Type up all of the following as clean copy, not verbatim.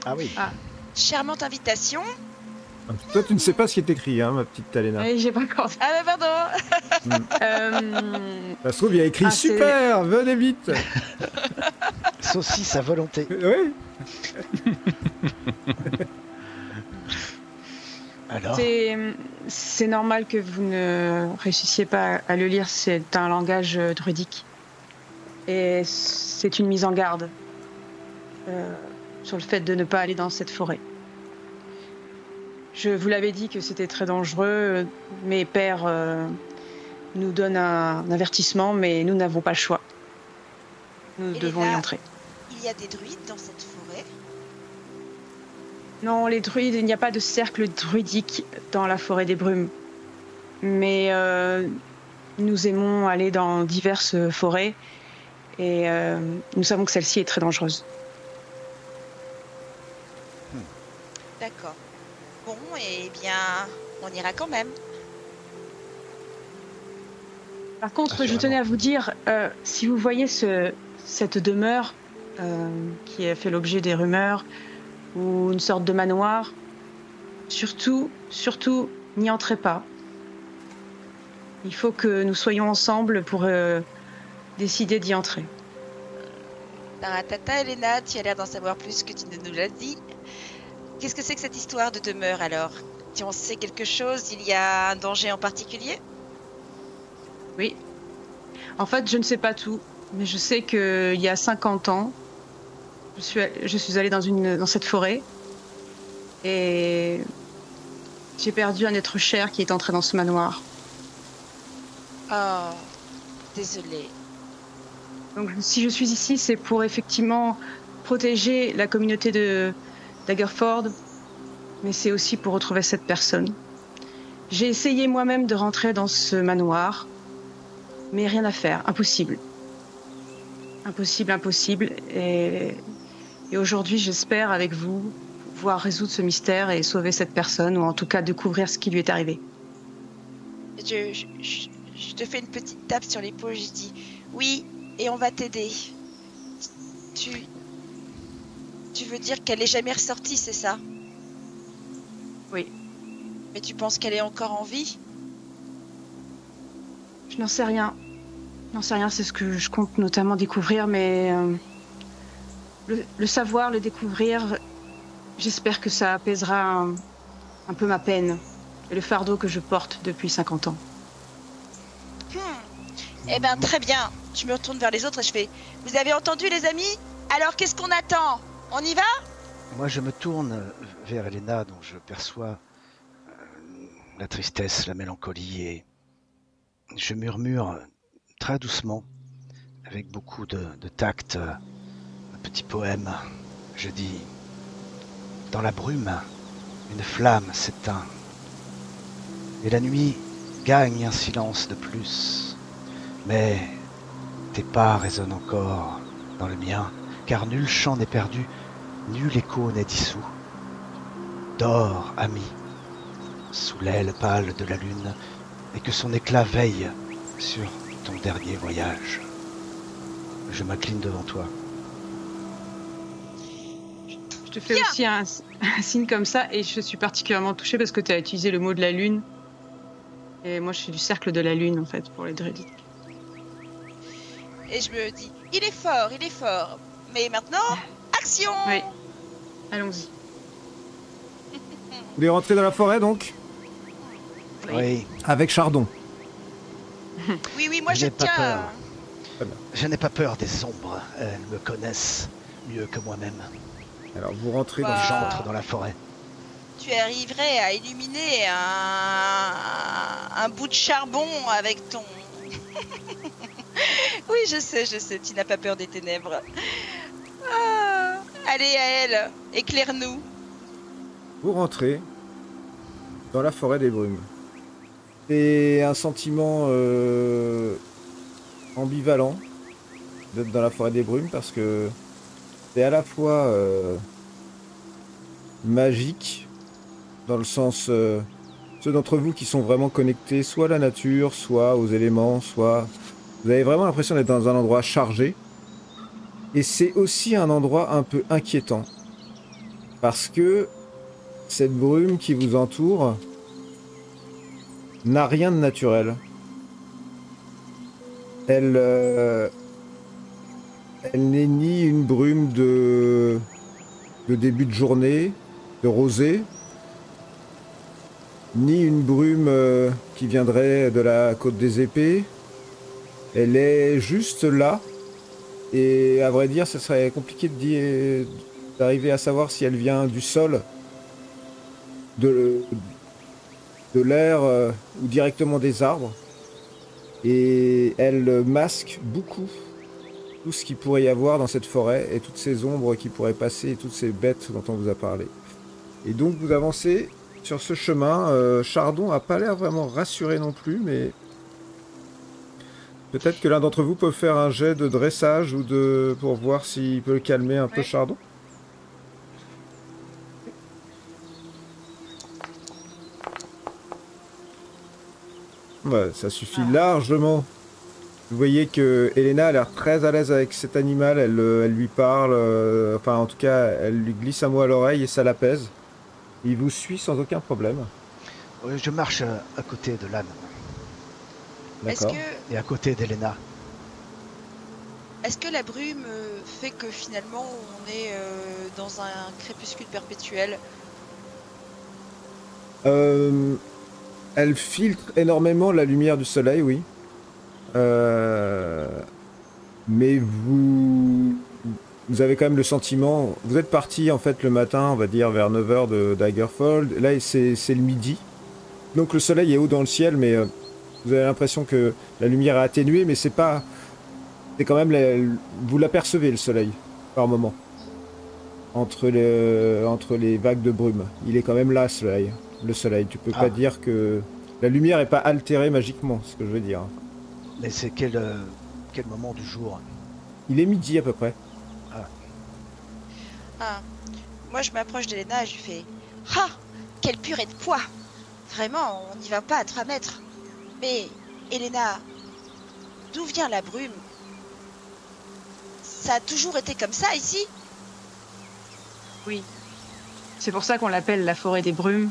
Ah oui. Ah. Charmante invitation. Toi, tu ne sais pas ce qui est écrit, hein, ma petite Talena. Oui, j'ai pas encore. Ah bah pardon. Ça se trouve, il y a écrit super, venez vite. Saucisse à volonté. Oui. Alors, C'est normal que vous ne réussissiez pas à le lire, c'est un langage druidique. Et c'est une mise en garde sur le fait de ne pas aller dans cette forêt. Je vous l'avais dit que c'était très dangereux. Mes pères nous donnent un avertissement, mais nous n'avons pas le choix. Nous devons y entrer. Il y a des druides dans cette forêt? Non, les druides, il n'y a pas de cercle druidique dans la forêt des brumes. Mais nous aimons aller dans diverses forêts et nous savons que celle-ci est très dangereuse. D'accord. Bon, eh bien, on ira quand même. Par contre, je tenais à vous dire, si vous voyez cette demeure qui a fait l'objet des rumeurs, ou une sorte de manoir, surtout, n'y entrez pas. Il faut que nous soyons ensemble pour décider d'y entrer. Tata Elena, tu as l'air d'en savoir plus que tu ne nous l'as dit. Qu'est-ce que c'est que cette histoire de demeure alors? Si on sait quelque chose, il y a un danger en particulier? Oui. En fait, je ne sais pas tout, mais je sais qu'il y a 50 ans, je suis allée dans cette forêt et j'ai perdu un être cher qui est entré dans ce manoir. Oh, désolée. Donc si je suis ici, c'est pour effectivement protéger la communauté de Daggerford, mais c'est aussi pour retrouver cette personne. J'ai essayé moi-même de rentrer dans ce manoir, mais rien à faire, impossible. Impossible. Et aujourd'hui, j'espère avec vous pouvoir résoudre ce mystère et sauver cette personne, ou en tout cas découvrir ce qui lui est arrivé. Je te fais une petite tape sur l'épaule, je dis oui, et on va t'aider. Tu veux dire qu'elle est jamais ressortie, c'est ça? Oui. Mais tu penses qu'elle est encore en vie? Je n'en sais rien. C'est ce que je compte notamment découvrir, mais le savoir, le découvrir, j'espère que ça apaisera un peu ma peine et le fardeau que je porte depuis 50 ans. Eh ben très bien. Je me retourne vers les autres et je fais: vous avez entendu les amis? Alors qu'est-ce qu'on attend? On y va? moi je me tourne vers Elena, dont je perçois la tristesse, la mélancolie, et je murmure très doucement, avec beaucoup de tact, un petit poème. Je dis: dans la brume, une flamme s'éteint, et la nuit gagne un silence de plus. Mais tes pas résonnent encore dans le mien, car nul chant n'est perdu, nul écho n'est dissous. Dors, ami, sous l'aile pâle de la lune, et que son éclat veille sur ton dernier voyage. Je m'incline devant toi. Je te fais aussi un signe comme ça, et je suis particulièrement touchée parce que tu as utilisé le mot de la lune. Et moi, je suis du cercle de la lune, en fait, pour les druides. Et je me dis: il est fort. Mais maintenant, action! Oui. Allons-y. Vous voulez rentrer dans la forêt, donc? Oui. Avec Chardon. Oui, moi je n'ai pas tiens. peur. Je n'ai pas peur des ombres. Elles me connaissent mieux que moi-même. Alors, vous rentrez dans... J'entre dans la forêt. Tu arriverais à illuminer un bout de charbon avec ton... Oui, je sais, tu n'as pas peur des ténèbres. Ah, allez à elle, éclaire-nous. Vous rentrez dans la forêt des brumes. C'est un sentiment ambivalent d'être dans la forêt des brumes parce que c'est à la fois magique, dans le sens ceux d'entre vous qui sont vraiment connectés soit à la nature, soit aux éléments, soit... Vous avez vraiment l'impression d'être dans un endroit chargé. Et c'est aussi un endroit un peu inquiétant. Parce que cette brume qui vous entoure n'a rien de naturel. Elle n'est ni une brume de début de journée, de rosée, ni une brume qui viendrait de la côte des épées. Elle est juste là. Et à vrai dire, ce serait compliqué d'arriver à savoir si elle vient du sol, de l'air ou directement des arbres. Et elle masque beaucoup tout ce qu'il pourrait y avoir dans cette forêt et toutes ces ombres qui pourraient passer et toutes ces bêtes dont on vous a parlé. Et donc vous avancez sur ce chemin. Chardon n'a pas l'air vraiment rassuré non plus, mais peut-être que l'un d'entre vous peut faire un jet de dressage ou pour voir s'il peut calmer un peu Chardon. Ouais, ça suffit largement. Vous voyez que Elena a l'air très à l'aise avec cet animal, elle lui parle, enfin en tout cas elle lui glisse un mot à l'oreille et ça l'apaise. Il vous suit sans aucun problème. Je marche à côté de l'âne. D'accord. Et à côté d'Elena. Est-ce que la brume fait que finalement on est dans un crépuscule perpétuel? Elle filtre énormément la lumière du soleil, oui. Mais vous avez quand même le sentiment... Vous êtes parti en fait le matin, on va dire vers 9h de Daggerfall. Là, c'est le midi. Donc le soleil est haut dans le ciel, mais vous avez l'impression que la lumière est atténuée, mais c'est pas... C'est quand même... Vous l'apercevez, le soleil, par moment. Entre les vagues de brume. Il est quand même là, le soleil. Tu peux pas dire que... La lumière est pas altérée magiquement, c'est ce que je veux dire. Mais c'est quel moment du jour? Il est midi à peu près. Moi je m'approche d'Elena et je lui fais « Ah, quelle purée de poids! Vraiment, on n'y va pas à 3 mètres. Mais, Elena, d'où vient la brume? Ça a toujours été comme ça ici? » Oui. C'est pour ça qu'on l'appelle la forêt des brumes.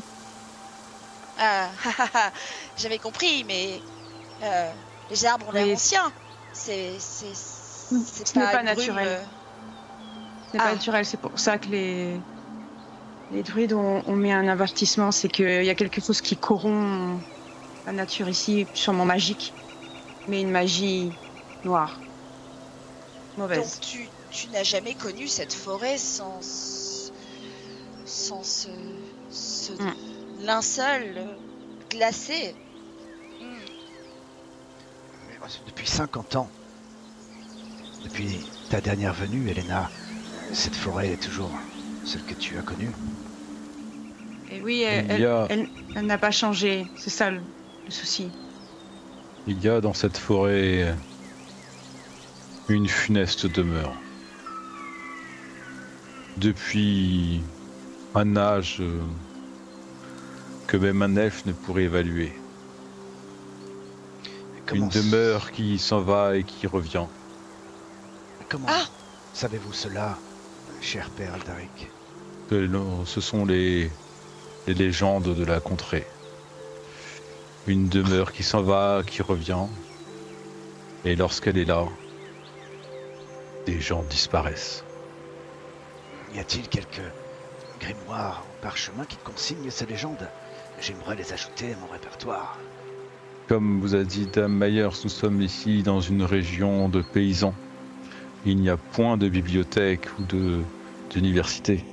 J'avais compris, mais les arbres ont l'air anciens. Ce n'est pas naturel. Ce n'est pas naturel, c'est pour ça que les druides ont mis un avertissement, c'est qu'il y a quelque chose qui corrompt la nature ici, sûrement magique, mais une magie noire, mauvaise. Donc tu n'as jamais connu cette forêt sans ce linceul glacé. Depuis 50 ans, depuis ta dernière venue, Elena, cette forêt est toujours celle que tu as connue. Et oui, elle n'a pas changé, c'est ça le souci. Il y a dans cette forêt une funeste demeure. Depuis un âge que même un elfe ne pourrait évaluer. Une demeure qui s'en va et qui revient. Comment savez-vous cela, cher père Aldaric? Ce sont les légendes de la contrée. Une demeure qui s'en va, qui revient. Et lorsqu'elle est là, des gens disparaissent. Y a-t-il quelques grimoires ou parchemins qui consignent ces légendes? J'aimerais les ajouter à mon répertoire. Comme vous a dit Dame Myers, nous sommes ici dans une région de paysans. Il n'y a point de bibliothèque ou d'université.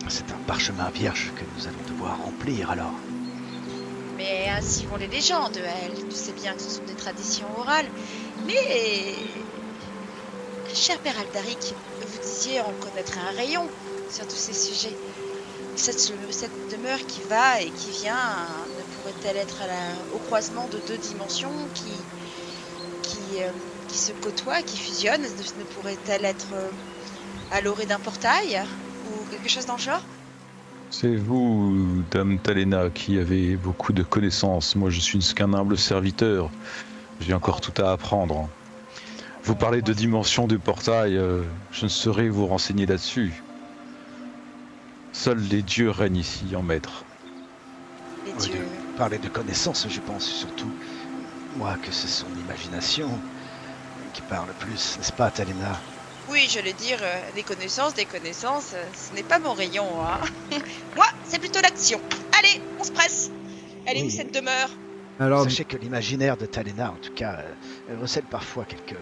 C'est un parchemin vierge que nous allons devoir remplir alors. Mais ainsi vont les légendes, tu sais bien que ce sont des traditions orales. Mais, cher père Aldaric, vous disiez en connaître un rayon sur tous ces sujets. Cette demeure qui va et qui vient ne pourrait-elle être au croisement de 2 dimensions qui se côtoient, qui fusionnent? Ne pourrait-elle être à l'orée d'un portail ou quelque chose dans le genre? C'est vous, Dame Talena, qui avez beaucoup de connaissances. Moi, je suis qu'un humble serviteur. J'ai encore tout à apprendre. Vous parlez de dimension de portail, je ne saurais vous renseigner là-dessus. Seuls les dieux règnent ici en maître. Les Oui, dieux. parler de connaissances, je pense surtout, moi, que c'est son imagination qui parle plus, n'est-ce pas, Talena? Oui, j'allais dire, des connaissances, ce n'est pas mon rayon, hein. Moi, c'est plutôt l'action. Allez, on se presse. Elle est où Oui. cette demeure? Alors, Sachez que l'imaginaire de Talena, en tout cas, recèle parfois quelques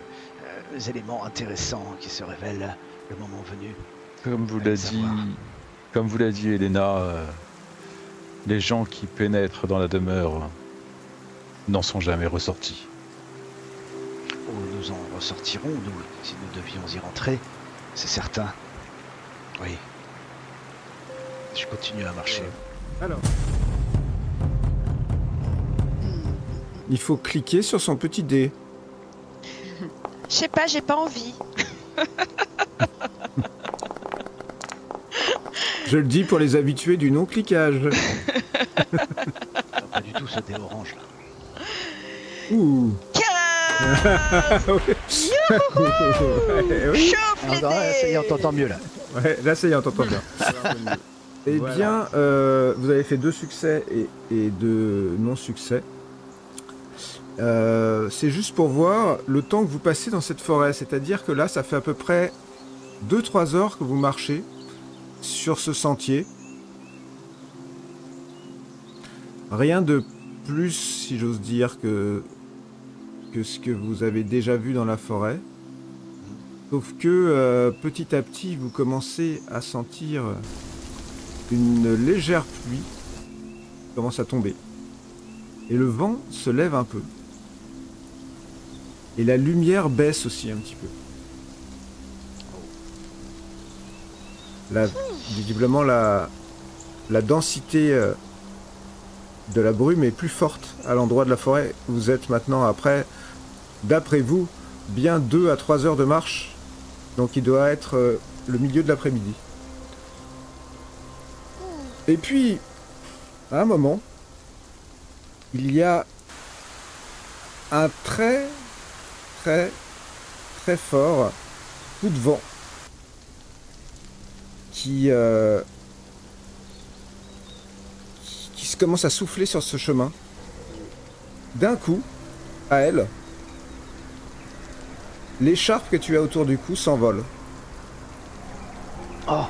éléments intéressants qui se révèlent le moment venu. Comme vous Allez l'a savoir. dit Elena, les gens qui pénètrent dans la demeure n'en sont jamais ressortis. Ou nous en ressortirons, nous, si nous devions y rentrer, c'est certain. Oui. Je continue à marcher. alors. Il faut cliquer sur son petit dé. Je sais pas, j'ai pas envie. Je le dis pour les habitués du non-cliquage. Non, pas du tout ce dé orange là. Ouh. 15. Ouais, oui. Chauffe les Ah, ça y est, on dés. t'entend mieux là. Ouais, là, ça y est, on t'entend bien. Eh Voilà. bien, vous avez fait 2 succès et 2 non-succès. C'est juste pour voir le temps que vous passez dans cette forêt. C'est-à-dire que là, ça fait à peu près 2-3 heures que vous marchez sur ce sentier. Rien de plus, si j'ose dire, que ce que vous avez déjà vu dans la forêt. Sauf que petit à petit, vous commencez à sentir une légère pluie qui commence à tomber. Et le vent se lève un peu. Et la lumière baisse aussi un petit peu. Visiblement, la densité de la brume est plus forte à l'endroit de la forêt où vous êtes maintenant après, d'après vous, bien 2 à 3 heures de marche. Donc il doit être le milieu de l'après-midi. Et puis, à un moment, il y a un très fort coup de vent qui se commence à souffler sur ce chemin. D'un coup, à elle, l'écharpe que tu as autour du cou s'envole. Oh,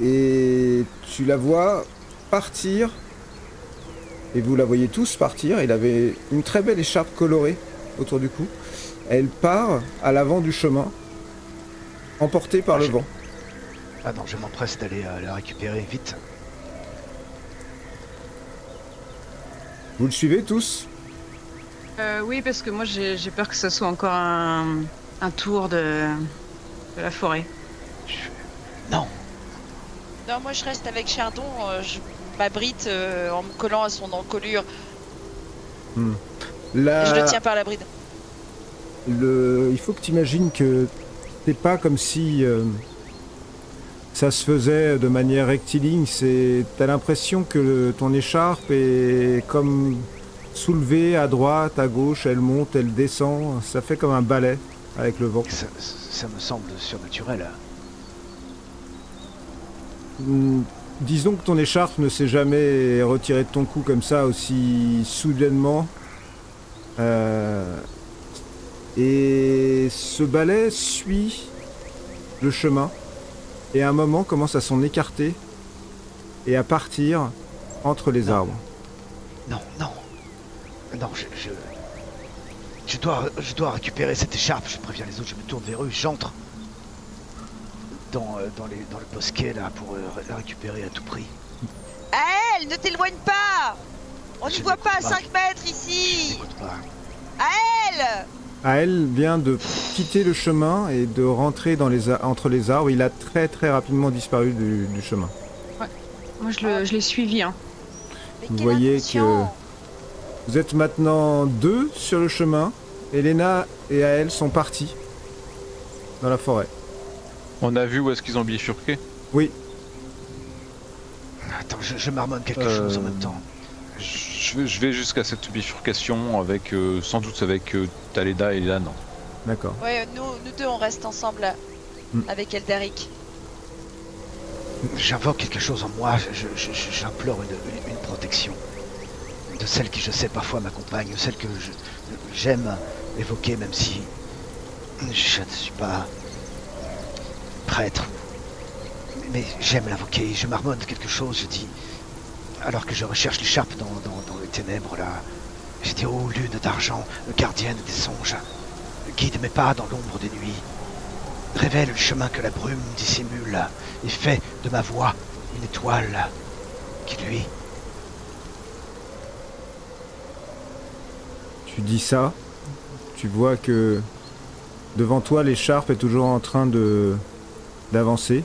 Et tu la vois partir, et vous la voyez tous partir. Il avait une très belle écharpe colorée autour du cou. Elle part à l'avant du chemin, emportée par le vent. ah non, je m'empresse d'aller la récupérer vite. Vous le suivez tous? Oui, parce que moi j'ai peur que ce soit encore un tour de la forêt. Non, Non, moi je reste avec Chardon, je m'abrite en me collant à son encolure. Et je le tiens par la bride. Il faut que tu imagines que c'est pas comme si ça se faisait de manière rectiligne. T'as l'impression que ton écharpe est comme soulevée à droite, à gauche, elle monte, elle descend. Ça fait comme un balai avec le vent. ça me semble surnaturel. Disons que ton écharpe ne s'est jamais retirée de ton cou comme ça, aussi soudainement. Et ce balai suit le chemin et à un moment commence à s'en écarter et à partir entre les arbres. Non, non. Non, je dois récupérer cette écharpe. Je préviens les autres, je me tourne vers eux, j'entre dans le bosquet là pour la récupérer à tout prix. À elle, ne t'éloigne pas. On n'y Je voit pas à n'écoute pas. 5 mètres ici. Écoute pas. À elle. Aël vient de quitter le chemin et de rentrer entre les arbres. Il a très rapidement disparu du chemin. Moi je l'ai suivi. Hein. Mais Vous quelle voyez inconscient. Vous êtes maintenant 2 sur le chemin. Elena et Aël sont partis dans la forêt. On a vu où est-ce qu'ils ont bifurqué? Oui, Attends, je marmonne quelque chose en même temps. Je vais jusqu'à cette bifurcation avec sans doute avec Taleda et Lan. Ouais, nous deux on reste ensemble là, Hmm. avec Eldaric. J'invoque quelque chose en moi, j'implore une protection. De celle qui, je sais, parfois m'accompagne, celle que j'aime évoquer, même si je ne suis pas prêtre. Mais j'aime l'invoquer, je marmonne quelque chose, je dis, alors que je recherche l'écharpe dans les ténèbres, là, je dis, ô lune d'argent, gardienne des songes, guide mes pas dans l'ombre des nuits, révèle le chemin que la brume dissimule, et fais de ma voix une étoile qui luit. Tu dis ça, tu vois que devant toi l'écharpe est toujours en train d'avancer.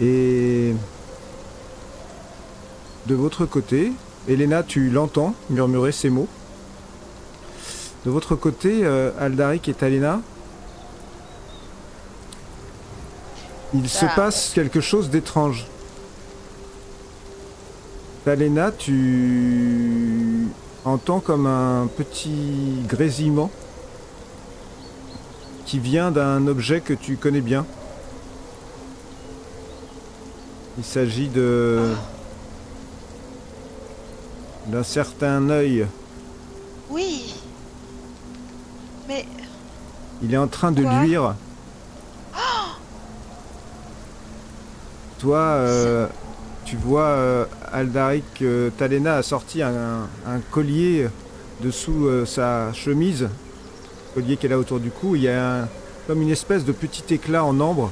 Et de votre côté, Elena, tu l'entends murmurer ces mots. De votre côté, Aldaric et Talena, il se passe quelque chose d'étrange. Talena, tu entends comme un petit grésillement qui vient d'un objet que tu connais bien. Il s'agit d'un certain œil. Oui. Mais... Il est en train de Quoi? luire. Toi, tu vois Aldaric, Talena a sorti un collier dessous sa chemise. Collier qu'elle a autour du cou. Il y a comme une espèce de petit éclat en ambre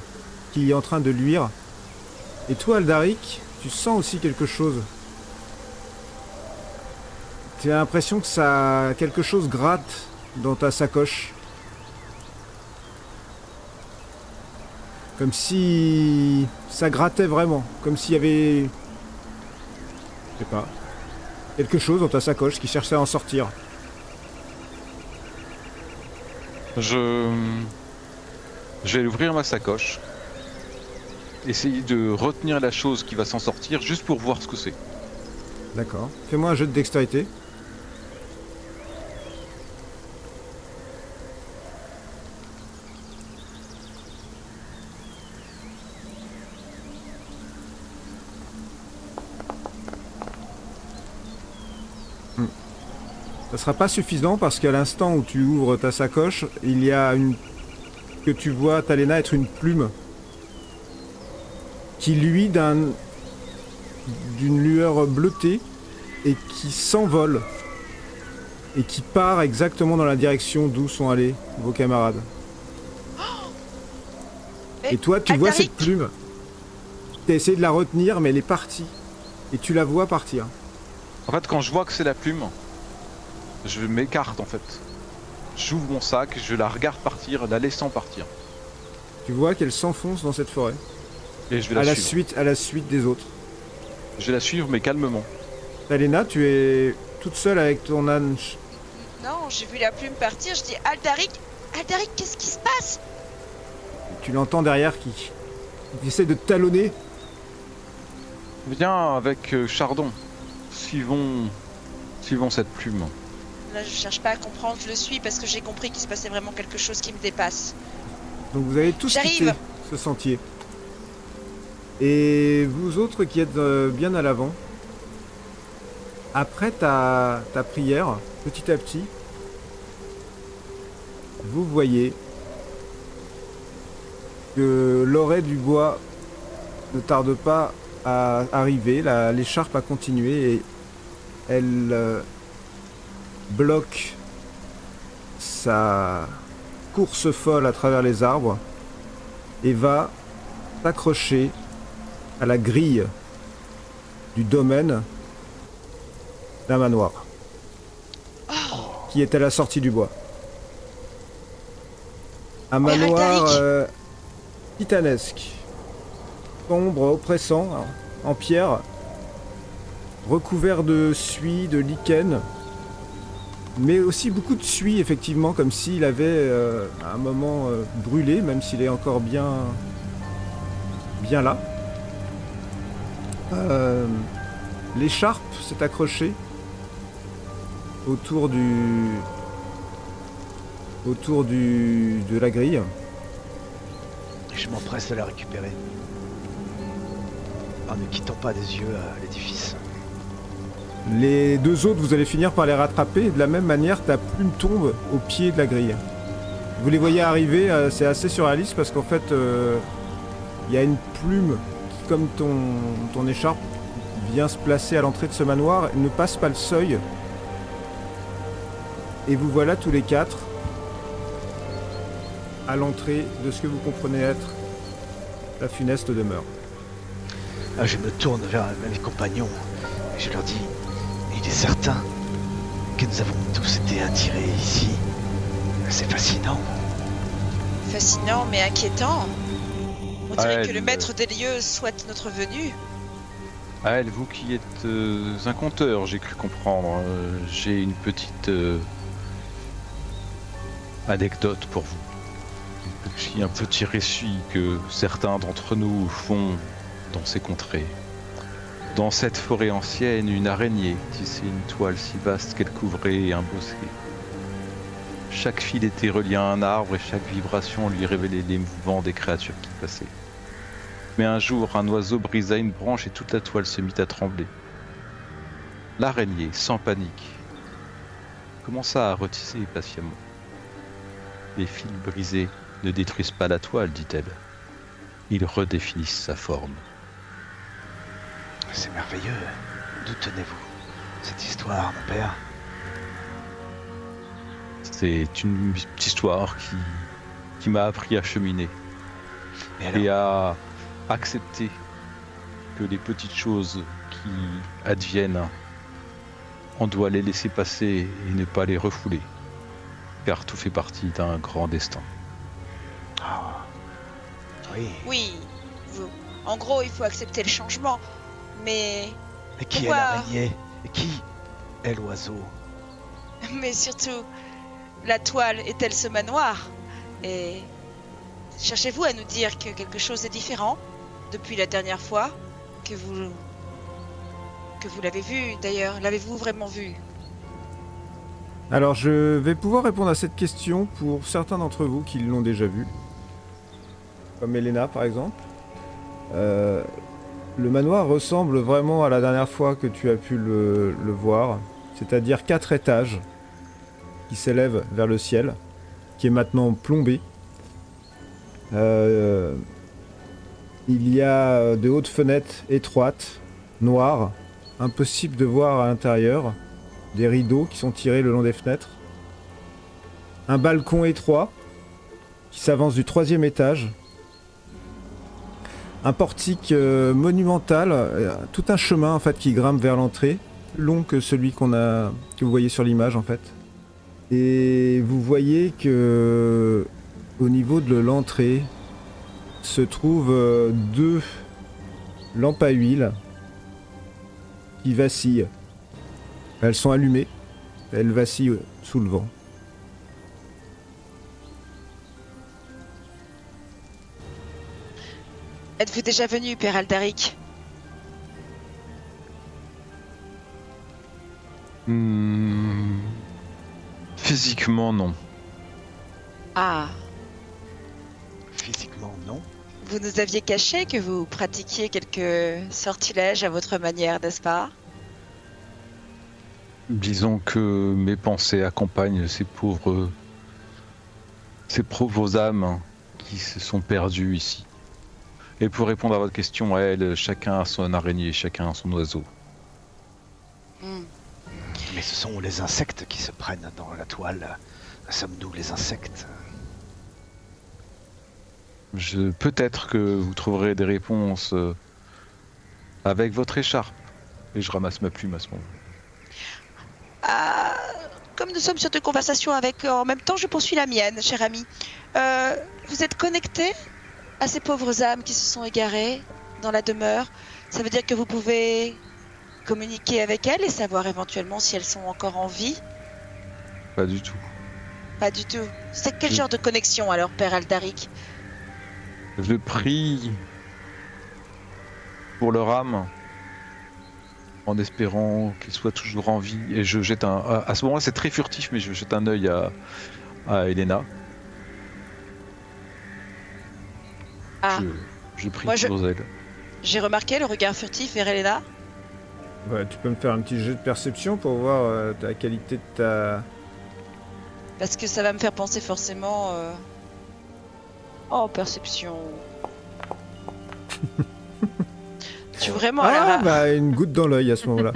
qui est en train de luire. Et toi, Aldaric, tu sens aussi quelque chose. Tu as l'impression que quelque chose gratte dans ta sacoche. Comme si ça grattait vraiment. Comme s'il y avait... Je sais pas. Quelque chose dans ta sacoche qui cherchait à en sortir. Je vais ouvrir ma sacoche. Essayer de retenir la chose qui va s'en sortir juste pour voir ce que c'est. D'accord. Fais-moi un jeu de dextérité. Ça sera pas suffisant parce qu'à l'instant où tu ouvres ta sacoche, il y a que tu vois Talena être une plume qui luit d'une lueur bleutée et qui s'envole et qui part exactement dans la direction d'où sont allés vos camarades. Et toi, tu vois cette plume. Tu as essayé de la retenir, mais elle est partie. Et tu la vois partir. En fait, quand je vois que c'est la plume, je m'écarte en fait. J'ouvre mon sac, je la regarde partir, la laissant partir. Tu vois qu'elle s'enfonce dans cette forêt. Et je vais la suivre. À la suite des autres. Je vais la suivre, mais calmement. Talena, tu es toute seule avec ton âne. Non, j'ai vu la plume partir, je dis Aldaric, Aldaric, qu'est-ce qui se passe? Tu l'entends derrière qui essaie de te talonner. Viens avec Chardon. Suivons cette plume. Là, je cherche pas à comprendre, je le suis parce que j'ai compris qu'il se passait vraiment quelque chose qui me dépasse. Donc vous avez tous quitté ce sentier. Et vous autres qui êtes bien à l'avant, après ta prière, petit à petit, vous voyez que l'orée du bois ne tarde pas à arriver, l'écharpe a continué et elle bloque sa course folle à travers les arbres et va s'accrocher à la grille du domaine d'un manoir qui est à la sortie du bois. Un manoir titanesque, sombre, oppressant, en pierre, recouvert de suie, de lichen, mais aussi beaucoup de suie effectivement, comme s'il avait à un moment brûlé, même s'il est encore bien là. L'écharpe s'est accrochée autour de la grille. Je m'empresse de la récupérer. en ne quittant pas des yeux l'édifice. Les deux autres, vous allez finir par les rattraper, et de la même manière, ta plume tombe au pied de la grille. Vous les voyez arriver, c'est assez surréaliste parce qu'en fait, il y a une plume qui, comme ton écharpe, vient se placer à l'entrée de ce manoir, ne passe pas le seuil. Et vous voilà tous les quatre à l'entrée de ce que vous comprenez être la funeste demeure. Je me tourne vers mes compagnons et je leur dis, il est certain que nous avons tous été attirés ici. C'est fascinant. Fascinant mais inquiétant. On dirait Ouais, que le maître des lieux souhaite notre venue. Elle, vous qui êtes un conteur, j'ai cru comprendre. J'ai une petite anecdote pour vous. Un petit récit que certains d'entre nous font dans ces contrées. Dans cette forêt ancienne, une araignée tissait une toile si vaste qu'elle couvrait un bosquet. Chaque fil était relié à un arbre et chaque vibration lui révélait les mouvements des créatures qui passaient. Mais un jour, un oiseau brisa une branche et toute la toile se mit à trembler. L'araignée, sans panique, commença à retisser patiemment. Les fils brisés ne détruisent pas la toile, dit-elle. Ils redéfinissent sa forme. C'est merveilleux. D'où tenez-vous cette histoire, mon père? C'est une petite histoire qui m'a appris à cheminer Mais et alors, à accepter que les petites choses qui adviennent, on doit les laisser passer et ne pas les refouler, car tout fait partie d'un grand destin. ah, oui. Oui, en gros, il faut accepter le changement. Mais qui pourquoi... est l'araignée? Et qui est l'oiseau? Mais surtout, la toile est-elle ce manoir? Et cherchez-vous à nous dire que quelque chose est différent depuis la dernière fois que vous l'avez vu d'ailleurs? L'avez-vous vraiment vu? Alors, je vais pouvoir répondre à cette question pour certains d'entre vous qui l'ont déjà vu. Comme Elena, par exemple. Le manoir ressemble vraiment à la dernière fois que tu as pu le voir. C'est-à-dire 4 étages qui s'élèvent vers le ciel, qui est maintenant plombé. Il y a de hautes fenêtres étroites, noires, impossible de voir à l'intérieur. Des rideaux qui sont tirés le long des fenêtres. Un balcon étroit qui s'avance du 3e étage. Un portique monumental, tout un chemin en fait qui grimpe vers l'entrée, plus long que celui que vous voyez sur l'image en fait. Et vous voyez que au niveau de l'entrée se trouvent 2 lampes à huile qui vacillent. Elles sont allumées, elles vacillent sous le vent. Êtes-vous déjà venu, Père Aldaric? Physiquement, non. Ah, Physiquement, non. vous nous aviez caché que vous pratiquiez quelques sortilèges à votre manière, n'est-ce pas? Disons que mes pensées accompagnent ces pauvres âmes qui se sont perdues ici. Et pour répondre à votre question, chacun a son araignée, chacun a son oiseau. Mais ce sont les insectes qui se prennent dans la toile. Sommes-nous les insectes? Peut-être que vous trouverez des réponses avec votre écharpe. Et je ramasse ma plume à ce moment. Ah, comme nous sommes sur deux conversations en même temps, je poursuis la mienne, cher ami. Vous êtes connecté à ces pauvres âmes qui se sont égarées dans la demeure? Ça veut dire que vous pouvez communiquer avec elles et savoir éventuellement si elles sont encore en vie? Pas du tout. Pas du tout. C'est quel genre de connexion alors, Père Aldaric? Je prie pour leur âme en espérant qu'ils soient toujours en vie. Et je jette à ce moment-là, c'est très furtif, mais je jette un œil à Elena. Ah. Je prie Moi, pour elle. J'ai remarqué le regard furtif vers Elena. Ouais, tu peux me faire un petit jet de perception pour voir la qualité de ta... Parce que ça va me faire penser forcément... Oh, perception. Tu es vraiment à la Ah, rare. bah une goutte dans l'œil à ce moment-là.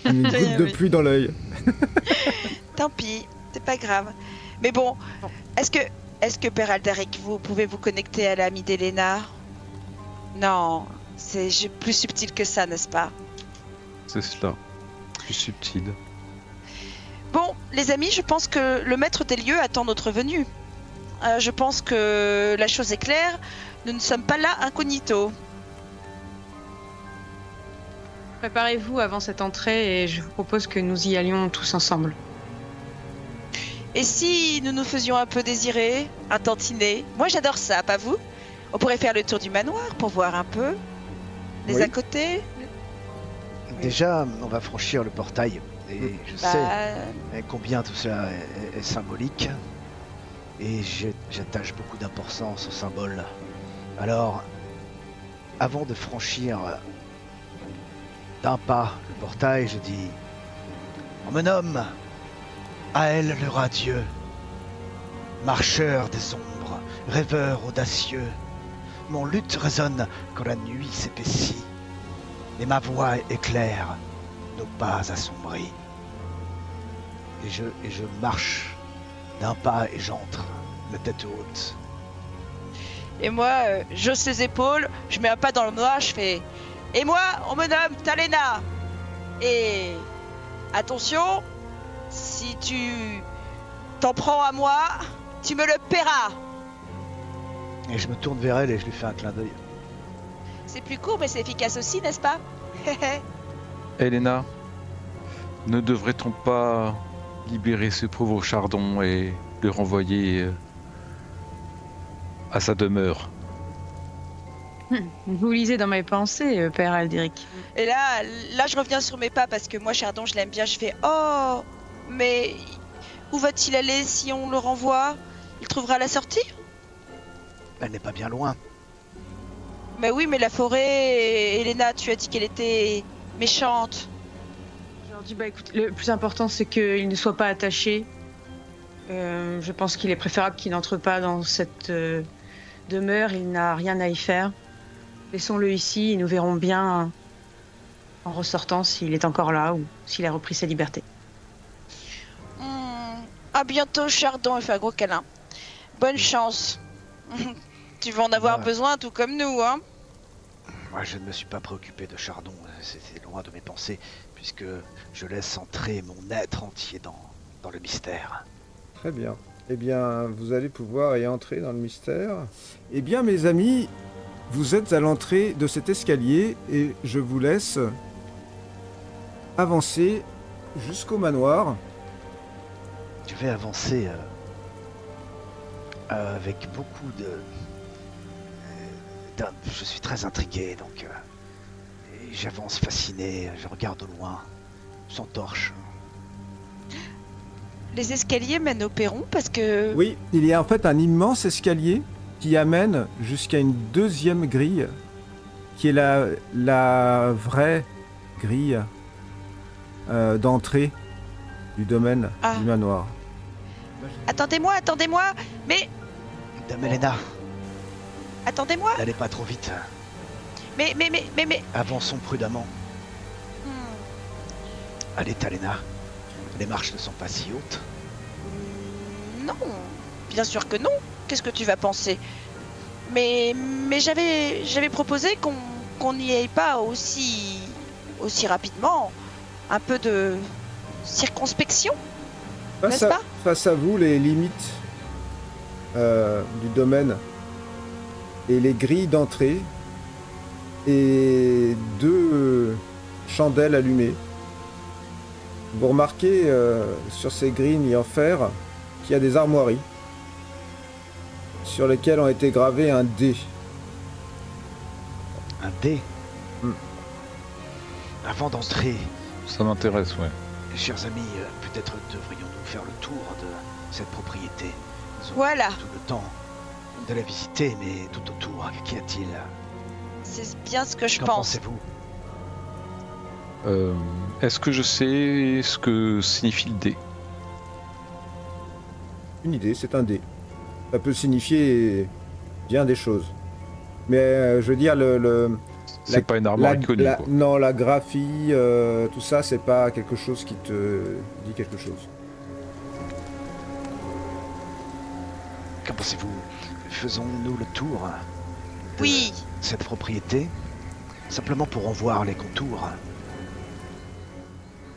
Une goutte de Oui. pluie dans l'œil. Tant pis, c'est pas grave. Mais bon, est-ce que Père Aldaric, vous pouvez vous connecter à l'ami d'Elena? Non, c'est plus subtil que ça, n'est-ce pas? C'est cela. Plus subtil. Bon, les amis, je pense que le maître des lieux attend notre venue. Je pense que la chose est claire, nous ne sommes pas là incognito. Préparez-vous avant cette entrée et je vous propose que nous y allions tous ensemble. Et si nous nous faisions un peu désirer, un tantinet? Moi j'adore ça, pas vous? On pourrait faire le tour du manoir pour voir un peu les Oui. à côté. Déjà, on va franchir le portail. Et je sais Bah, combien tout cela est symbolique. Et j'attache beaucoup d'importance au symbole. Alors, avant de franchir d'un pas le portail, je dis: on me nomme Ael le radieux, marcheur des ombres, rêveur audacieux. Mon luth résonne quand la nuit s'épaissit, et ma voix éclaire nos pas assombris. Et je marche d'un pas et j'entre, la tête haute. et moi, j'hausse les épaules, je mets un pas dans le noir, je fais... Et moi, on me nomme Talena. Et attention, si tu t'en prends à moi, tu me le paieras. Et je me tourne vers elle et je lui fais un clin d'œil. C'est plus court, mais c'est efficace aussi, n'est-ce pas? Elena, ne devrait-on pas libérer ce pauvre Chardon et le renvoyer à sa demeure? Vous lisez dans mes pensées, Père Alderic. Et là, je reviens sur mes pas parce que moi, Chardon, je l'aime bien. Je fais oh, mais où va-t-il aller si on le renvoie? Il trouvera la sortie? Elle n'est pas bien loin. Mais oui, mais la forêt, Elena, tu as dit qu'elle était méchante. Je leur dis, bah écoute, le plus important c'est qu'il ne soit pas attaché. Je pense qu'il est préférable qu'il n'entre pas dans cette demeure, il n'a rien à y faire. Laissons-le ici et nous verrons bien en ressortant s'il est encore là ou s'il a repris sa liberté. À bientôt, Chardon, il fait un gros câlin. Bonne chance. Tu vas en avoir Ouais. besoin, tout comme nous, hein. Moi, je ne me suis pas préoccupé de Chardon. C'est loin de mes pensées, puisque je laisse entrer mon être entier dans le mystère. Très bien. Eh bien, vous allez pouvoir y entrer dans le mystère. Eh bien, mes amis, vous êtes à l'entrée de cet escalier et je vous laisse avancer jusqu'au manoir. Je vais avancer avec beaucoup de... je suis très intrigué, donc et j'avance fasciné, je regarde au loin, sans torche. Les escaliers mènent au perron parce que... Oui, il y a en fait un immense escalier qui amène jusqu'à une deuxième grille, qui est la vraie grille d'entrée du domaine Ah. du manoir. Attendez-moi, mais... Dame Elena, Attendez-moi, n'allez pas trop vite. mais... Avançons prudemment. Hmm, Allez, Talena. Les marches ne sont pas si hautes. Non, bien sûr que non. Qu'est-ce que tu vas penser? Mais j'avais proposé qu'on n'y aille pas aussi rapidement. Un peu de circonspection, n'est-ce pas? Face à vous, les limites du domaine et les grilles d'entrée et deux chandelles allumées. Vous remarquez sur ces grilles mis en fer qu'il y a des armoiries sur lesquelles ont été gravés un dé. Un dé. Hmm. Avant d'entrer, Ça m'intéresse, ouais. chers amis, peut-être devrions-nous faire le tour de cette propriété. Nous aurons Voilà. tout le temps de la visiter, mais tout autour, qu'y a-t-il? C'est bien ce que je Qu'en pense. pensez-vous? Est-ce que je sais ce que signifie le dé? Une idée, c'est un dé. Ça peut signifier bien des choses. Mais je veux dire, C'est pas une armoire iconique, quoi. non, la graphie, tout ça, c'est pas quelque chose qui te dit quelque chose. Qu'en pensez-vous? Faisons-nous le tour de Oui, cette propriété, simplement pour en voir les contours.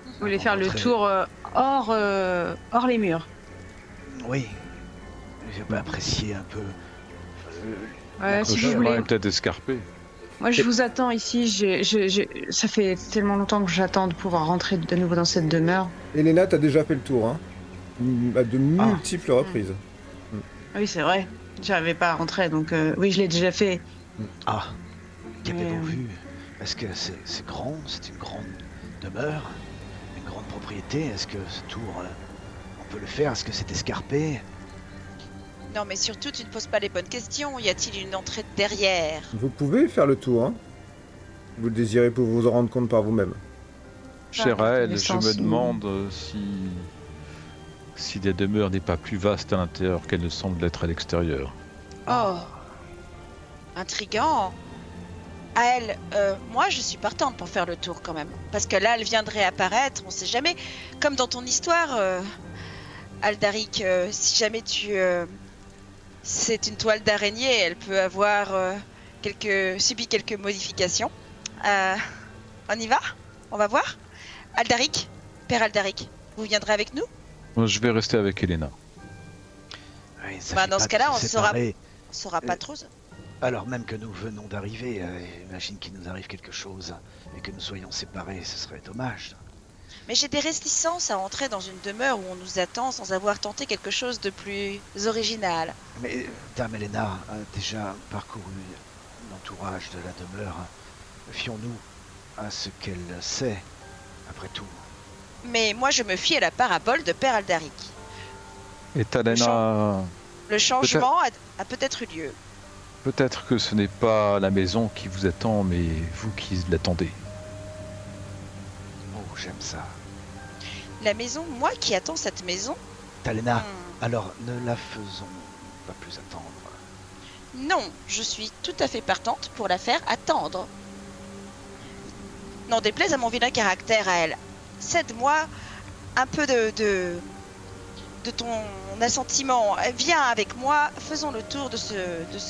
Vous voulez faire le Montrer- tour hors les murs. Oui, je peux apprécier un peu. Ouais, si Je vous voulez. peut-être escarpé. Moi, je vous attends ici. Ça fait tellement longtemps que j'attends de pouvoir rentrer de nouveau dans cette demeure. Elena, t'as déjà fait le tour, hein, à de multiples reprises. Ah oui, c'est vrai. J'avais pas à rentrer, donc oui, je l'ai déjà fait. Ah, qu'avez-vous Mais, vu? Est-ce que c'est grand? C'est une grande demeure? Une grande propriété? Est-ce que ce tour, on peut le faire? Est-ce que c'est escarpé? non mais surtout tu ne poses pas les bonnes questions. Y a-t-il une entrée derrière? Vous pouvez faire le tour, hein. Vous le désirez pour vous en rendre compte par vous-même. Cher par Aël, je me connaissance, demande si la demeure n'est pas plus vaste à l'intérieur qu'elle ne semble l'être à l'extérieur. Oh, intriguant. À elle, moi je suis partante pour faire le tour quand même. Parce que là elle viendrait apparaître, on sait jamais. Comme dans ton histoire, Aldaric, si jamais c'est une toile d'araignée, elle peut avoir subi quelques modifications. On y va? On va voir? Aldaric, Père Aldaric, vous viendrez avec nous? Moi, je vais rester avec Elena. Oui, ça Bah, fait dans pas ce cas-là, de on se saura- séparer. On saura pas trop. Alors même que nous venons d'arriver, imagine qu'il nous arrive quelque chose et que nous soyons séparés, ce serait dommage. Mais j'ai des réticences à entrer dans une demeure où on nous attend sans avoir tenté quelque chose de plus original. Mais Dame Elena a déjà parcouru l'entourage de la demeure. Fions-nous à ce qu'elle sait, après tout. Mais moi je me fie à la parabole de Père Aldaric. Et Talena, Le changement a peut-être eu lieu. peut-être que ce n'est pas la maison qui vous attend, mais vous qui l'attendez. Oh, j'aime ça. La maison, moi qui attends cette maison? Talena, Hmm. alors ne la faisons pas plus attendre. Non, je suis tout à fait partante pour la faire attendre. N'en déplaise à mon vilain caractère à elle. Cède-moi un peu de ton assentiment. Viens avec moi, faisons le tour de ce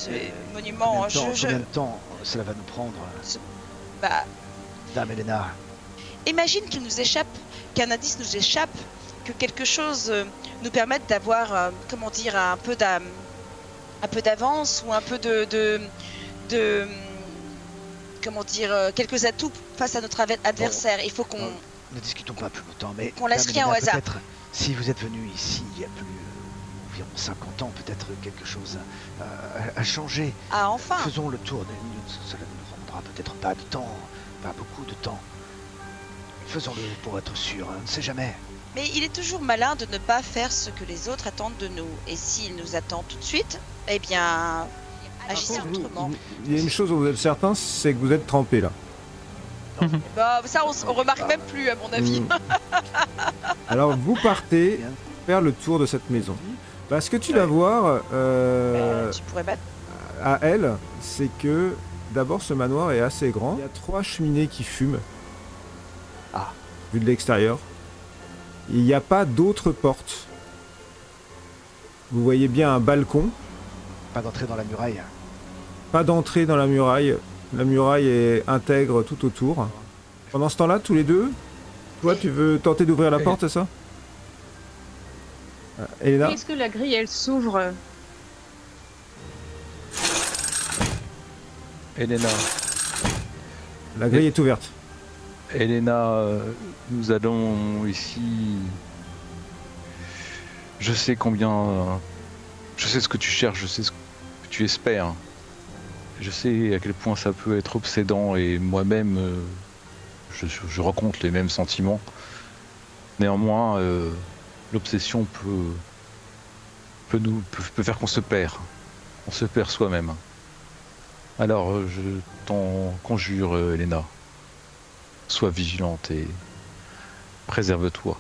Mais monument. Combien de temps cela va nous prendre, Bah, Dame Elena? imagine qu'il nous échappe, qu'un indice nous échappe, que quelque chose nous permette d'avoir, comment dire, un peu d'avance ou un peu comment dire, quelques atouts face à notre adversaire. Il faut qu'on... Ne discutons pas plus longtemps, mais Qu'on laisse Dame rien au Elena, hasard. peut-être, si vous êtes venu ici il y a plus environ 50 ans, peut-être quelque chose a changé. Ah, enfin. Faisons le tour, cela ne nous prendra peut-être pas de temps, pas beaucoup de temps. Faisons-le pour être sûr, on ne sait jamais. Mais il est toujours malin de ne pas faire ce que les autres attendent de nous. Et s'il nous attend tout de suite, eh bien, agissez autrement. Il y a une chose dont vous êtes certain, c'est que vous êtes trempé là. Bah, ça, on remarque même plus, à mon avis. Alors vous partez faire le tour de cette maison. Bah, ce que tu vas voir Tu pourrais mettre... à elle, c'est que d'abord ce manoir est assez grand. Il y a 3 cheminées qui fument. Ah. Vu de l'extérieur. Il n'y a pas d'autres portes. Vous voyez bien un balcon. Pas d'entrer dans la muraille. Pas d'entrée dans la muraille. La muraille est intègre tout autour. Pendant ce temps-là, tous les deux, toi tu veux tenter d'ouvrir la porte, c'est ça? Elena? Est-ce que la grille, elle s'ouvre? Elena, La grille est ouverte. Elena, nous allons ici. Je sais combien. Je sais ce que tu cherches, je sais ce que tu espères. Je sais à quel point ça peut être obsédant et moi-même, je rencontre les mêmes sentiments. Néanmoins, l'obsession peut faire qu'on se perd. On se perd soi-même. Alors, je t'en conjure, Elena. Sois vigilante et préserve-toi.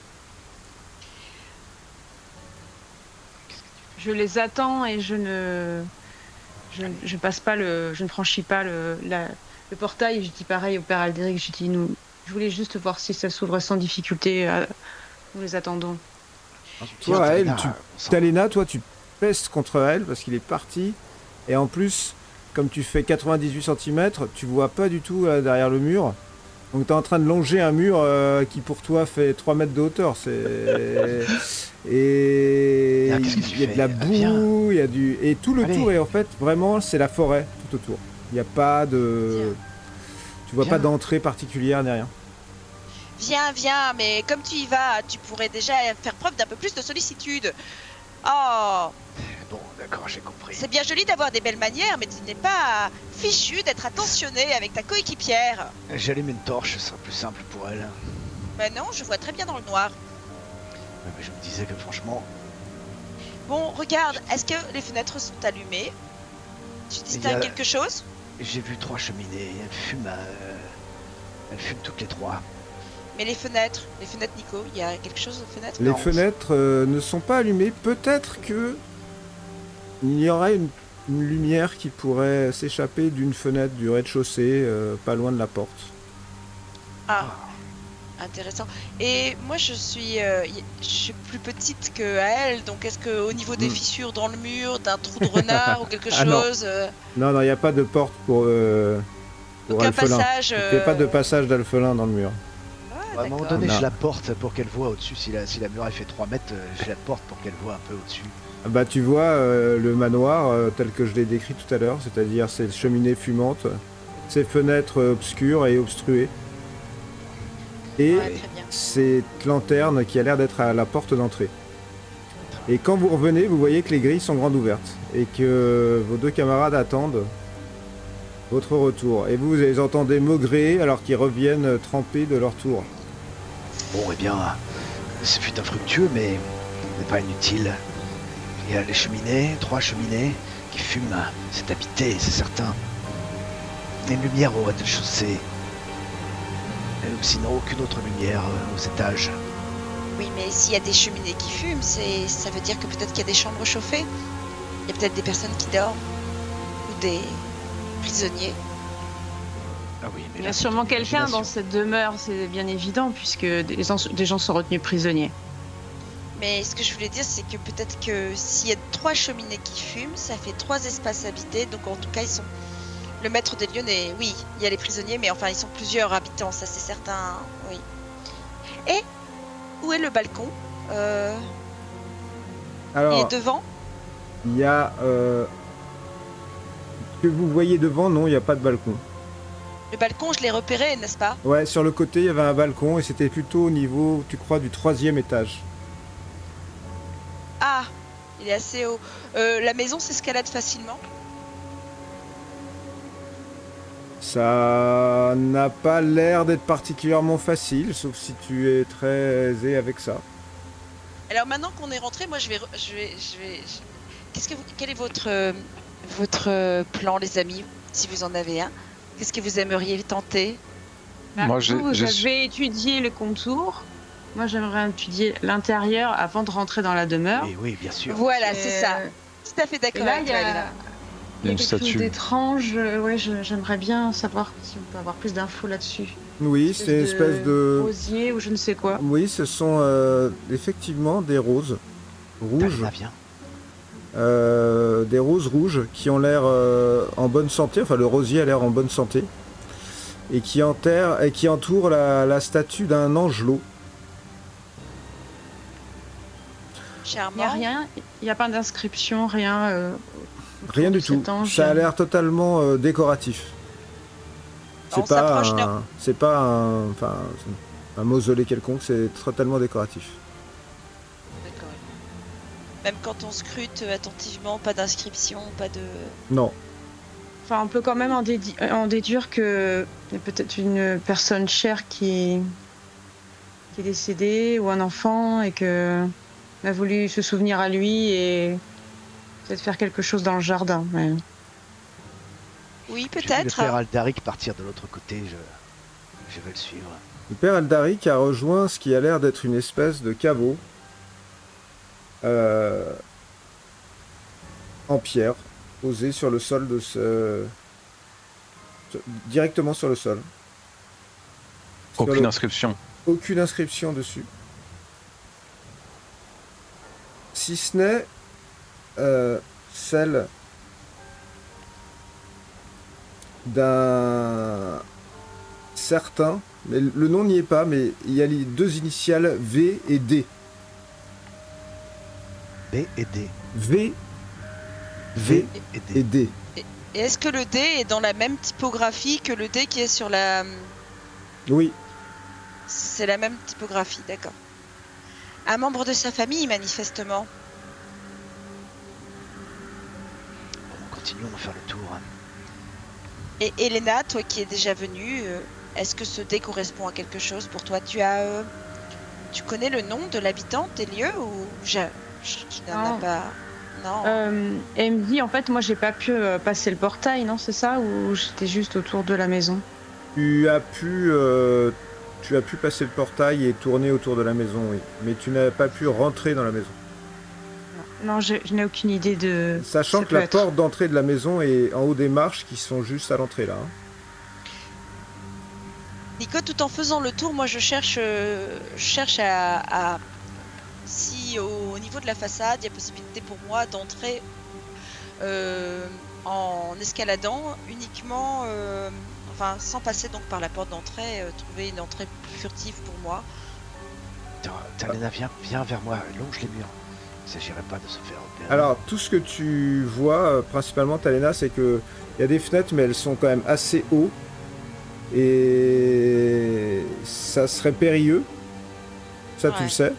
Je les attends et je ne passe pas je ne franchis pas le portail. Je dis pareil au père Aldéric. Je dis je voulais juste voir si ça s'ouvre sans difficulté. Nous les attendons. Toi, elle, Talena, toi, tu pèses contre elle parce qu'il est parti. Et en plus, comme tu fais 98 cm, tu vois pas du tout derrière le mur. Donc tu es en train de longer un mur qui pour toi fait 3 mètres de hauteur. Et il y a de la boue, il y a du... Et tout le tour, et en fait, vraiment, c'est la forêt tout autour. Il n'y a pas de... Tu vois pas d'entrée particulière ni rien. Viens, mais comme tu y vas, tu pourrais déjà faire preuve d'un peu plus de sollicitude. Oh, Bon, d'accord, j'ai compris. c'est bien joli d'avoir des belles manières, mais tu n'es pas fichu d'être attentionné avec ta coéquipière. J'allume une torche, ce sera plus simple pour elle. Ben non, je vois très bien dans le noir. Ouais, mais je me disais que franchement, Bon, regarde, est-ce que les fenêtres sont allumées? Tu distingues quelque chose? j'ai vu 3 cheminées, elles fument toutes les 3. Mais les fenêtres, Nico, il y a quelque chose aux fenêtres? Les fenêtres ne sont pas allumées. Peut-être que il y aurait une lumière qui pourrait s'échapper d'une fenêtre du rez-de-chaussée, pas loin de la porte. Ah, intéressant. Et moi, je suis plus petite que elle, donc est-ce qu'au niveau des fissures dans le mur, d'un trou de renard ou quelque chose? Non, il n'y a pas de porte pour Aucun Alphelin. passage. Il n'y a pas de passage d'Alphelin dans le mur. Ah, À un moment d'accord. donné, Non. je la porte pour qu'elle voit au-dessus. Si la muraille fait 3 mètres, je la porte pour qu'elle voit un peu au-dessus. Bah tu vois le manoir tel que je l'ai décrit tout à l'heure, c'est-à-dire ces cheminées fumantes, ces fenêtres obscures et obstruées, et Ouais, très bien. cette lanterne qui a l'air d'être à la porte d'entrée. Et quand vous revenez, vous voyez que les grilles sont grandes ouvertes et que vos 2 camarades attendent votre retour. Et vous les entendez maugréer alors qu'ils reviennent trempés de leur tour. Bon, eh bien, ce fut infructueux, mais pas inutile. Il y a les cheminées, 3 cheminées qui fument. C'est habité, c'est certain. Et une lumière au rez-de-chaussée. Ou sinon, aucune autre lumière aux étages. Oui, mais s'il y a des cheminées qui fument, ça veut dire que peut-être qu'il y a des chambres chauffées. Il y a peut-être des personnes qui dorment. Ou des prisonniers. Ah oui, mais Il y là, a c'est sûrement toute quelqu'un dans l'imagination. cette demeure, c'est bien évident, puisque des gens sont retenus prisonniers. Mais ce que je voulais dire, c'est que peut-être que s'il y a 3 cheminées qui fument, ça fait 3 espaces habités. Donc en tout cas, ils sont... Le maître des lieux n'est... Oui, il y a les prisonniers, mais enfin, ils sont plusieurs habitants, ça c'est certain. Oui. Et où est le balcon? Il Alors, est devant? il y a... que vous voyez devant, non, il n'y a pas de balcon. Le balcon, je l'ai repéré, n'est-ce pas? Ouais, sur le côté, il y avait un balcon et c'était plutôt au niveau, tu crois, du 3e étage. Ah, il est assez haut. La maison s'escalade facilement? Ça n'a pas l'air d'être particulièrement facile, sauf si tu es très aisé avec ça. Alors maintenant qu'on est rentré, moi je vais... Quel est votre plan, les amis, si vous en avez un? Qu'est-ce que vous aimeriez tenter? Moi, vous avez étudié le contour. Moi, j'aimerais étudier l'intérieur avant de rentrer dans la demeure. Oui, oui, bien sûr. Voilà, c'est ça. Tout à fait Et d'accord là, avec il y toi, a, Léna. il y a une quelque chose statue. d'étrange. Ouais, j'aimerais bien savoir si on peut avoir plus d'infos là-dessus. Oui, c'est une espèce de... rosier ou je ne sais quoi. Oui, ce sont effectivement des roses rouges. Talena, viens. Des roses rouges qui ont l'air en bonne santé, enfin le rosier a l'air en bonne santé, et qui entourent la statue d'un angelot. Il n'y a Charmant. rien, il n'y a pas d'inscription, rien. Rien du de tout. cet ange. Ça a l'air totalement décoratif. On s'approche, non. C'est pas un mausolée quelconque, c'est totalement décoratif. D'accord. Même quand on scrute attentivement, pas d'inscription, pas de... Non. Enfin, on peut quand même en déduire que il y a peut-être une personne chère qui est décédée ou un enfant et que on a voulu se souvenir à lui et peut-être faire quelque chose dans le jardin. Mais... Oui, J'ai vu le peut-être. père Aldaric partir de l'autre côté, je vais le suivre. Le père Aldaric a rejoint ce qui a l'air d'être une espèce de caveau en pierre, posé sur le sol de directement sur le sol. Sur Aucune inscription. Aucune inscription dessus. Si ce n'est celle d'un certain, mais le nom n'y est pas, mais il y a les deux initiales V et D. B et D. V V et et D. D. Et est-ce que le D est dans la même typographie que le D qui est sur la... Oui, C'est la même typographie, d'accord. Un membre de sa famille, manifestement. Bon, continuons à faire le tour. Et Elena, toi qui es déjà venue, est-ce que ce dé correspond à quelque chose pour toi? Tu connais le nom de l'habitant des lieux ou je n'en Non. ai pas? Non. Elle me dit, en fait, moi, j'ai pas pu passer le portail, non, c'est ça? Ou j'étais juste autour de la maison? tu as pu passer le portail et tourner autour de la maison, oui. Mais tu n'as pas pu rentrer dans la maison. Non, je n'ai aucune idée de... Sachant ça que peut la être. porte d'entrée de la maison est en haut des marches qui sont juste à l'entrée là. Hein. Nico, tout en faisant le tour, moi je cherche à si au niveau de la façade, il y a possibilité pour moi d'entrer en escaladant uniquement, enfin sans passer donc par la porte d'entrée, trouver une entrée plus furtive pour moi. Talena, viens vers moi, longe les murs. Il ne s'agirait pas de se faire repérer. Alors tout ce que tu vois principalement Talena, c'est que il y a des fenêtres mais elles sont quand même assez haut et ça serait périlleux. Ça tu Ouais. le sais.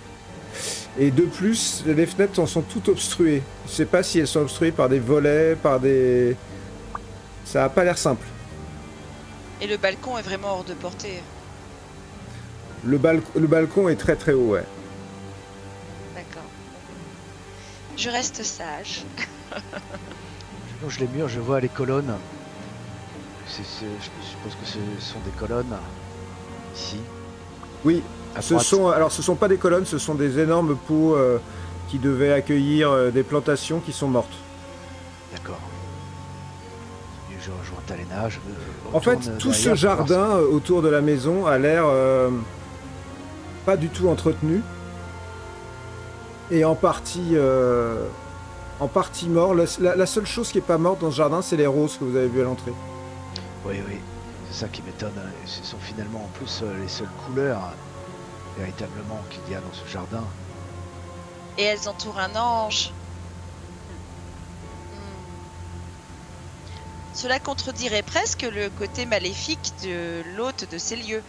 Et de plus, les fenêtres en sont toutes obstruées. Je sais pas si elles sont obstruées par des volets, par des... Ça a pas l'air simple. Et le balcon est vraiment hors de portée. Le balcon est très très haut, ouais. D'accord. Je reste sage. Je longe les murs, je vois les colonnes. Je suppose que ce sont des colonnes. Ici. Oui, À ce droite. sont pas des colonnes, ce sont des énormes pots qui devaient accueillir des plantations qui sont mortes. D'accord. Je rejoins Talena. En fait, tout ce jardin autour de la maison a l'air pas du tout entretenu et en partie mort. La seule chose qui est pas morte dans ce jardin, c'est les roses que vous avez vues à l'entrée. Oui, c'est ça qui m'étonne. Ce sont finalement en plus les seules couleurs véritablement qu'il y a dans ce jardin. Et elles entourent un ange. Cela contredirait presque le côté maléfique de l'hôte de ces lieux.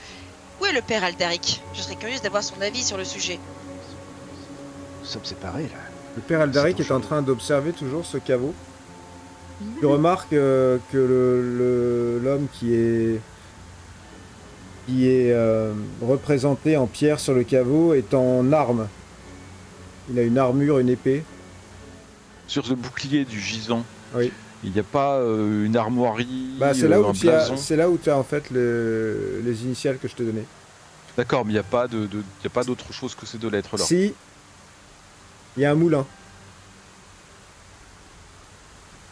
Où est le père Aldaric? Je serais curieuse d'avoir son avis sur le sujet. Nous sommes séparés là. Le père Aldaric C'est est en dangereux. train d'observer toujours ce caveau. Tu remarques que l'homme qui est représenté en pierre sur le caveau est en armes. Il a une armure, une épée. Sur ce bouclier du gisant, Oui. il n'y a pas une armoirie, Bah, c'est là où un tu as, blason. c'est là où tu as en fait les initiales que je t'ai données. D'accord, mais il n'y a pas y a pas d'autre chose que ces deux lettres-là. Si, il y a un moulin.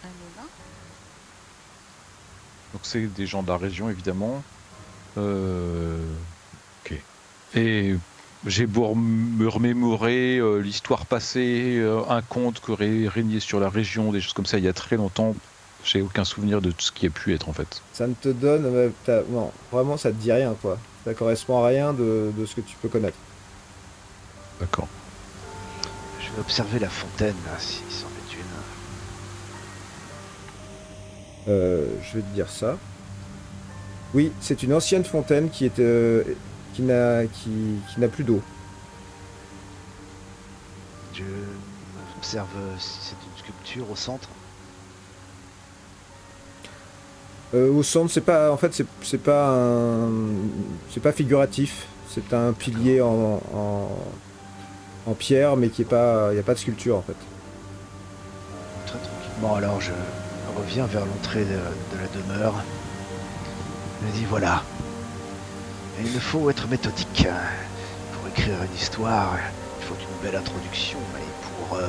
Un moulin? Donc c'est des gens de la région, évidemment. Ok. Et j'ai beau me remémorer l'histoire passée, un conte qui aurait régné sur la région, des choses comme ça, il y a très longtemps. J'ai aucun souvenir de tout ce qui a pu être, en fait. Ça ne te donne... non, vraiment, ça te dit rien, quoi. Ça correspond à rien de ce que tu peux connaître. D'accord. Je vais observer la fontaine là, s'il s'en est une. Je vais te dire ça. Oui, c'est une ancienne fontaine qui n'a plus d'eau. Je observe si c'est une sculpture au centre. Au centre, c'est pas, en fait, c'est pas figuratif. C'est un pilier en pierre, mais qui est pas, il n'y a pas de sculpture en fait. Très tranquillement, alors je revient vers l'entrée de la demeure. Il me dit voilà. Et il faut être méthodique. Pour écrire une histoire, il faut une belle introduction. Et pour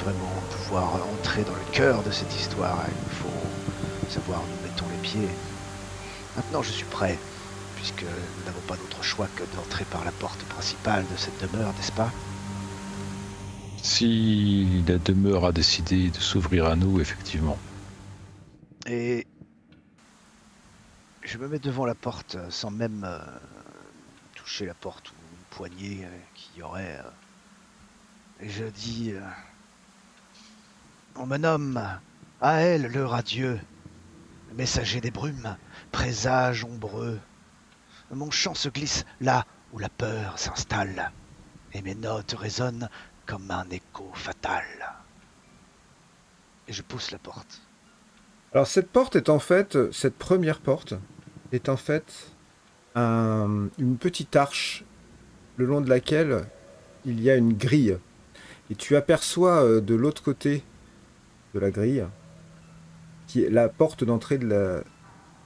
vraiment pouvoir entrer dans le cœur de cette histoire, il faut savoir où nous mettons les pieds. Maintenant, je suis prêt, puisque nous n'avons pas d'autre choix que d'entrer par la porte principale de cette demeure, n'est-ce pas? Si la demeure a décidé de s'ouvrir à nous, effectivement. Et je me mets devant la porte sans même toucher la porte ou une poignée qu'il y aurait. Et je dis on me nomme Ael le radieux, messager des brumes, présage ombreux. Mon chant se glisse là où la peur s'installe, et mes notes résonnent comme un écho fatal. Et je pousse la porte. Alors cette porte est en fait, cette première porte est en fait une petite arche le long de laquelle il y a une grille. Et tu aperçois de l'autre côté de la grille, qui est la porte d'entrée de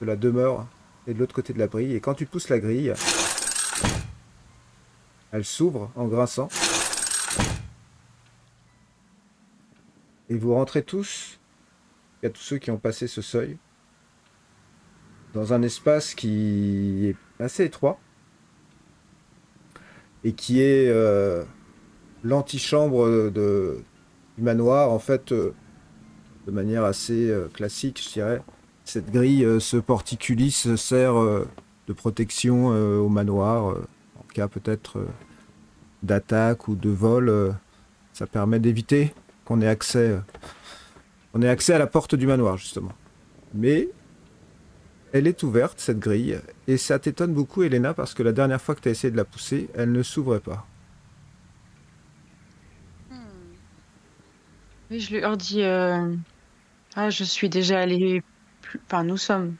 la demeure, et de l'autre côté de la grille. Et quand tu pousses la grille, elle s'ouvre en grinçant. Et vous rentrez tous, il y a tous ceux qui ont passé ce seuil, dans un espace qui est assez étroit et qui est l'antichambre du manoir, en fait, de manière assez classique, je dirais. Cette grille, ce porticullis sert de protection au manoir, en cas peut-être d'attaque ou de vol. Ça permet d'éviter qu'on ait accès à la porte du manoir, justement. Mais elle est ouverte, cette grille, et ça t'étonne beaucoup, Elena, parce que la dernière fois que tu as essayé de la pousser, elle ne s'ouvrait pas. Oui, je leur dis je suis déjà allé enfin, nous sommes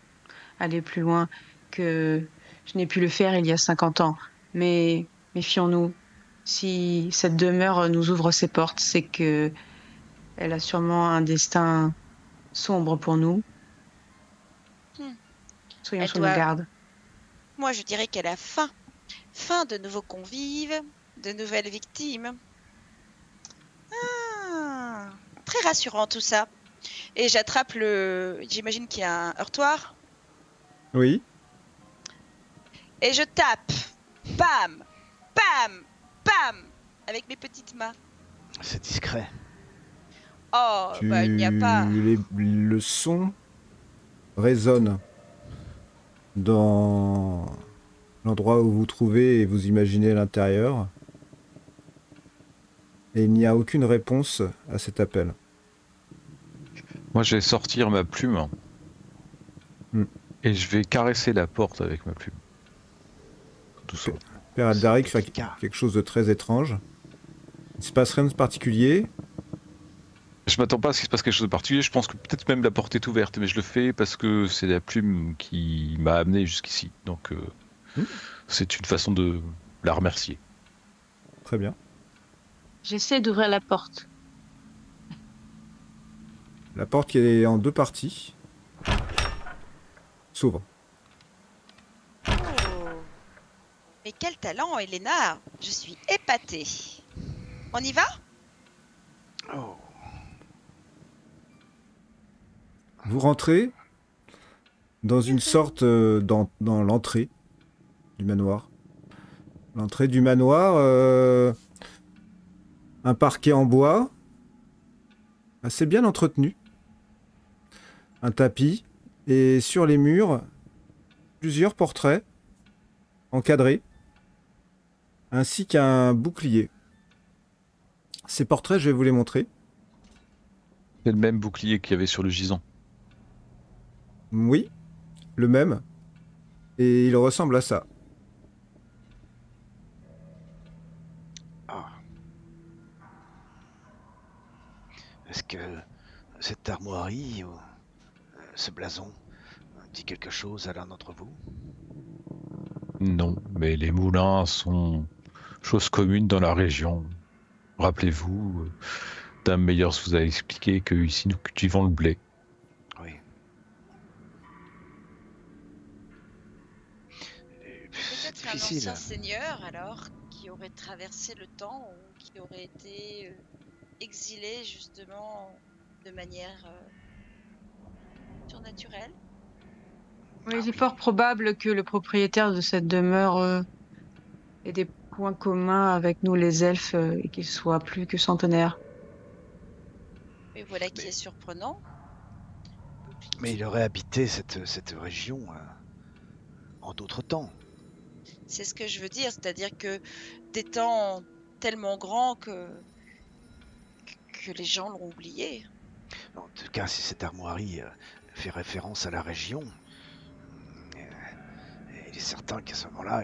allés plus loin que je n'ai pu le faire il y a 50 ans. Mais méfions-nous. Si cette demeure nous ouvre ses portes, c'est que elle a sûrement un destin sombre pour nous. Soyons sur nos gardes. Moi, je dirais qu'elle a faim. Faim de nouveaux convives, de nouvelles victimes. Ah, très rassurant tout ça. Et j'attrape j'imagine qu'il y a un heurtoir. Oui. Et je tape. Bam, bam, bam, avec mes petites mains. C'est discret. Oh, il n'y a pas... Le son résonne dans l'endroit où vous vous trouvez et vous imaginez l'intérieur. Et il n'y a aucune réponse à cet appel. Moi, je vais sortir ma plume et je vais caresser la porte avec ma plume. Tout ça. Père Aldaric fait quelque chose de très étrange. Il ne se passe rien de particulier. Je m'attends pas à ce qu'il se passe quelque chose de particulier. Je pense que peut-être même la porte est ouverte, mais je le fais parce que c'est la plume qui m'a amené jusqu'ici. Donc, c'est une façon de la remercier. Très bien. J'essaie d'ouvrir la porte. La porte qui est en deux parties s'ouvre. Oh. Mais quel talent, Elena! Je suis épatée. On y va? Oh. Vous rentrez dans une sorte dans l'entrée du manoir. L'entrée du manoir, un parquet en bois, assez bien entretenu, un tapis, et sur les murs, plusieurs portraits encadrés, ainsi qu'un bouclier. Ces portraits, je vais vous les montrer. C'est le même bouclier qu'il y avait sur le gisant. Oui, le même. Et il ressemble à ça. Ah. Est-ce que cette armoirie ou ce blason dit quelque chose à l'un d'entre vous? Non, mais les moulins sont chose commune dans la région. Rappelez-vous, Dame Meyers vous a expliqué que ici nous cultivons le blé. difficile. ancien seigneur, alors, qui aurait traversé le temps ou qui aurait été exilé, justement, de manière surnaturelle. Oui, Ah il est oui. fort probable que le propriétaire de cette demeure ait des points communs avec nous, les elfes, et qu'il soit plus que centenaire. Et voilà qui Mais- est surprenant. Mais il aurait habité cette région en d'autres temps. C'est ce que je veux dire, c'est-à-dire que des temps tellement grands que les gens l'ont oublié. En tout cas, si cette armoirie fait référence à la région, il est certain qu'à ce moment-là,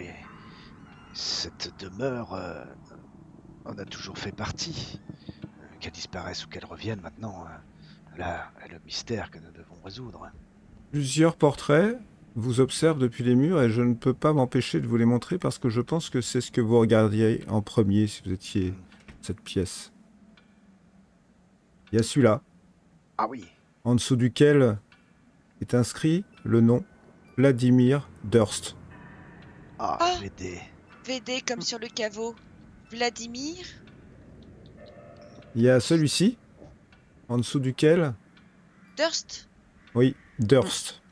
cette demeure en a toujours fait partie. Qu'elle disparaisse ou qu'elle revienne maintenant, là est le mystère que nous devons résoudre. Plusieurs portraits vous observent depuis les murs et je ne peux pas m'empêcher de vous les montrer parce que je pense que c'est ce que vous regardiez en premier si vous étiez dans cette pièce. Il y a celui-là, Ah oui, en dessous duquel est inscrit le nom Vladimir Durst. ah, Ah. VD. VD comme sur le caveau. Vladimir. Il y a celui-ci, en dessous duquel, Durst. oui, Durst,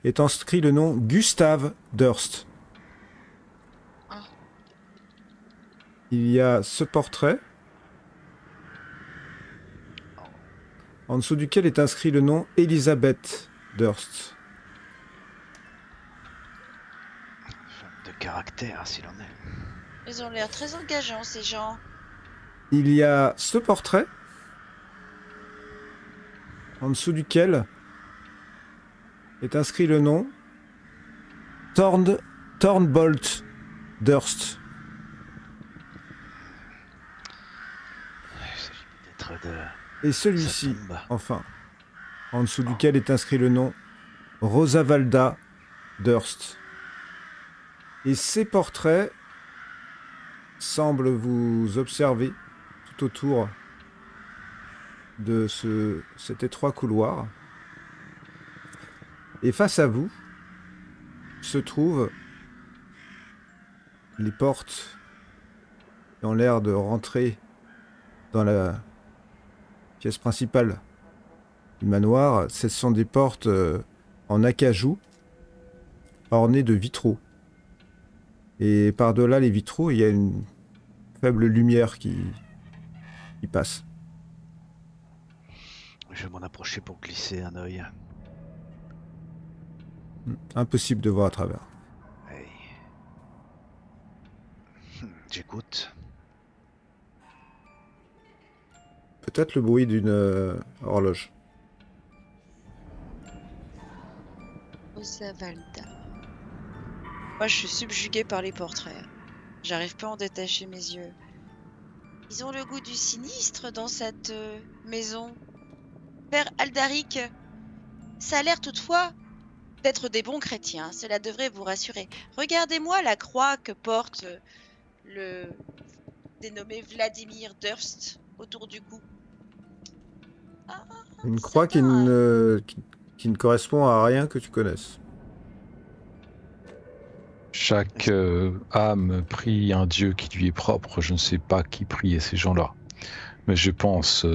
est inscrit le nom Gustav Durst. Ah. Il y a ce portrait, en dessous duquel est inscrit le nom Elisabeth Durst. Femme de caractère, s'il en est. Ils ont l'air très engageants, ces gens. Il y a ce portrait, en dessous duquel est inscrit le nom Thornbolt Durst. Il s'agit peut-être de Et sa celui-ci, tombe. enfin, en dessous duquel est inscrit le nom Rosavalda Durst. Et ces portraits semblent vous observer tout autour de cet étroit couloir. Et face à vous se trouvent les portes qui ont l'air de rentrer dans la pièce principale du manoir. Ce sont des portes en acajou ornées de vitraux. Et par-delà les vitraux, il y a une faible lumière qui passe. Je vais m'en approcher pour glisser un œil. Impossible de voir à travers. Hey. J'écoute. Peut-être le bruit d'une horloge. Rosavalda. Moi, je suis subjuguée par les portraits. J'arrive pas à en détacher mes yeux. Ils ont le goût du sinistre dans cette maison. Père Aldaric, ça a l'air toutefois d'être des bons chrétiens. Cela devrait vous rassurer. Regardez-moi la croix que porte le dénommé Vladimir Durst autour du cou. Ah, Une croix qui ça va. ne correspond à rien que tu connaisses. Chaque âme prie un dieu qui lui est propre. Je ne sais pas qui priait ces gens-là. Mais je pense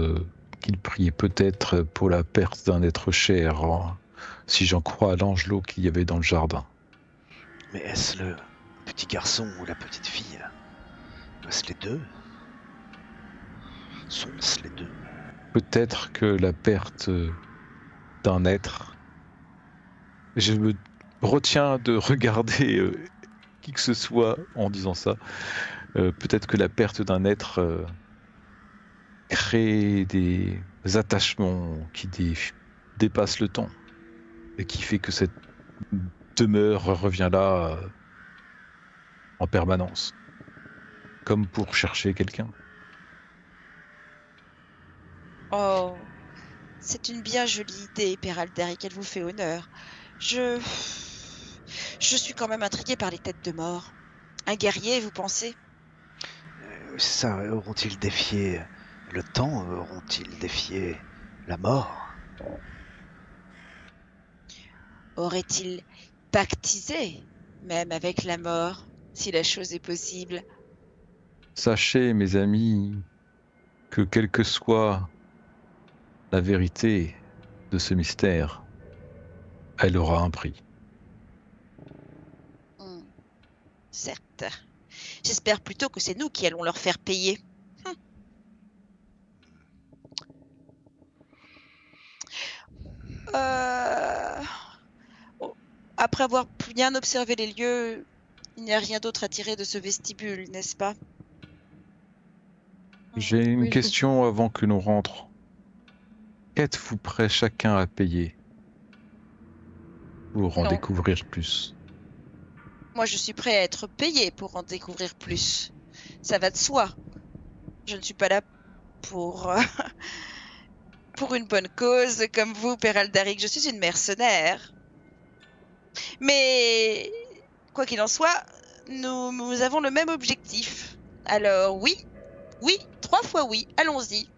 qu'ils priaient peut-être pour la perte d'un être cher, hein, si j'en crois à l'angelot qu'il y avait dans le jardin. Mais est-ce le petit garçon ou la petite fille? Est-ce les deux? Sont-ce les deux? Peut-être que la perte d'un être... Je me retiens de regarder qui que ce soit en disant ça. Peut-être que la perte d'un être crée des attachements qui dépassent le temps et qui fait que cette demeure revient là en permanence, comme pour chercher quelqu'un. Oh, c'est une bien jolie idée, Père Aldaric, elle vous fait honneur. Je suis quand même intriguée par les têtes de mort. Un guerrier, vous pensez? Ça, auront-ils défié le temps? Auront-ils défié la mort? Aurait-il pactisé, même avec la mort? si la chose est possible. Sachez, mes amis, que quelle que soit la vérité de ce mystère, elle aura un prix. Certes. J'espère plutôt que c'est nous qui allons leur faire payer. Après avoir bien observé les lieux, il n'y a rien d'autre à tirer de ce vestibule, n'est-ce pas? J'ai une Oui, question avant que nous rentrons. Êtes-vous prêts chacun à payer pour en Non. découvrir plus? Moi, je suis prêt à être payé pour en découvrir plus. Ça va de soi. Je ne suis pas là pour... pour une bonne cause, comme vous, Père Aldaric. Je suis une mercenaire. Mais, quoi qu'il en soit, nous avons le même objectif. Alors oui, 3 fois oui, allons-y.